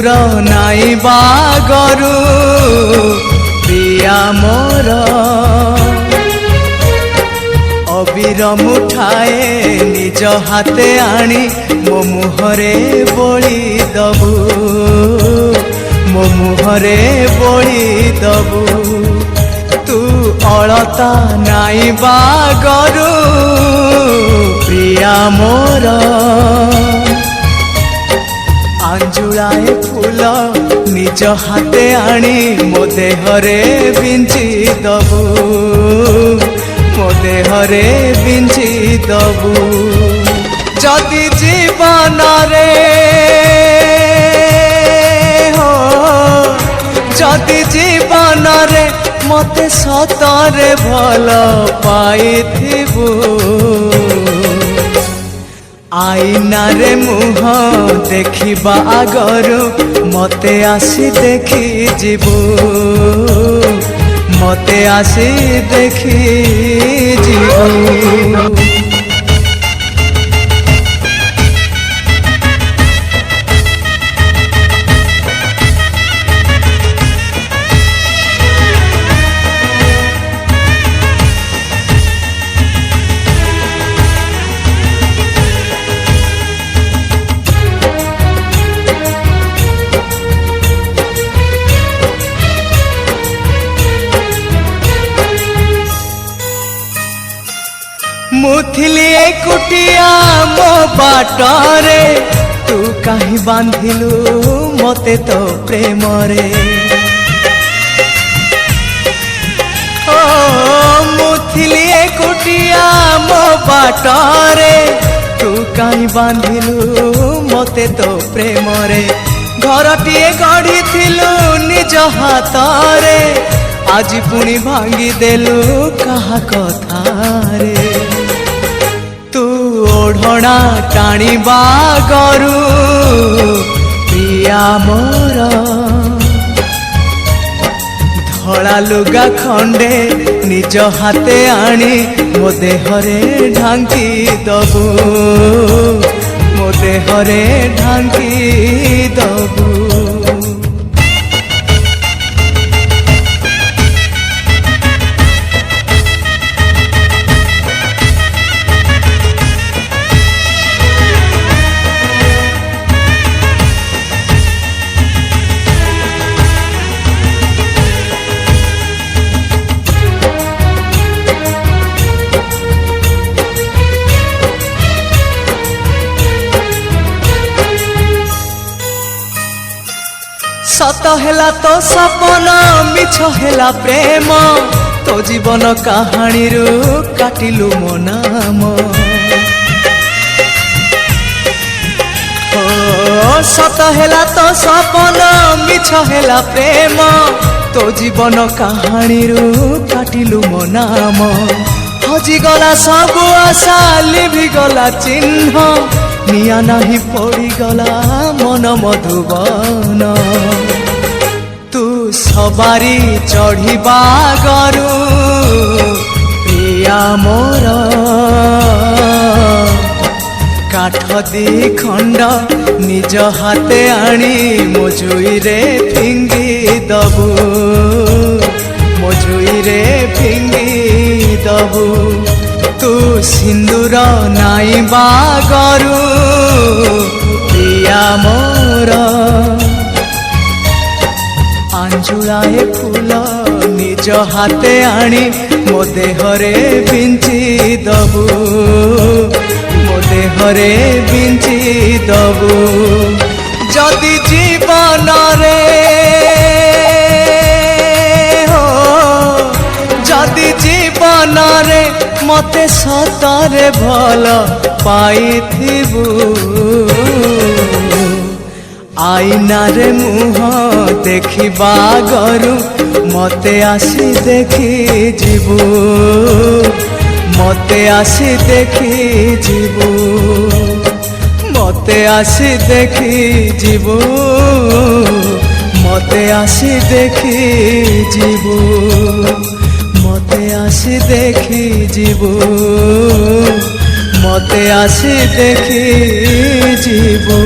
सिंदूर नाई बागरू प्रिया मोर अबीर मुठाए निज हाथे आनी मो मुहरे बोली दबू मो मुहरे बोली दबू तू अलता नाई बागरू प्रिया मोर आंजुलाए फूल निज हाथे आनी मो देहरे बिंची दबू मो देहरे बिंची दबू जदि जीवन रे हो जदि जीवन रे मते सतरे भल पाइथिबू आईना रे मुह देखिबा आगरू मते आसी देखी जीवू मते आसी देखी जीवू मुथिली एकुटिया मो बाटरे तू कहीं बांधिलु मते तो प्रेम रे ओ मुथिली एकुटिया मो बाटरे तू कहीं बांधिलु मते तो प्रेम रे घरटिए गढ़ी थिलु निज हाथरे आज पुणी भांगी देलु कहा कथा रे तू ओढ़ना टाणी बागरू प्रिया मोर धड़ा लुगा खंडे निज हाथे आनी मो देहरे ढांकी दबू मो देहरे ढांकी दबू सत हेला तो सपन मिछ हेला प्रेम तो जीवन कहानी रू काटिलु मो नाम सत हेला तो सपन मिछ हेला प्रेम तो जीवन कहानी रू काटिलु मो नाम हजिगला सबु आशा लिभिगला चिन्ह निया नहीं पड़ीगला मन मधुबन तू सवारी चढ़ीबा गरू प्रिया मोर काठ दी खंड निज हाथे आनी मो जुईरे फिंगी दबू मो जुईरे फिंगी दबू तू सिंदूर नाई बागरू प्रिया मोर आंजुलाए फूल निज हाथे आनी मो देहरे बिंची दबू मो देहरे बिंची दबू जदि जीवन रे हो जदि जीवन रे मते सतरे भल पाइथिबू आईना रे मुह देखिबा गरू मते आसी देखी जीवू मते आसी देखी जीवू मते आसी देखी जीवू मते आसी देखी जीवू मते आसी देखी जीवू मते आसी देखी जीवू।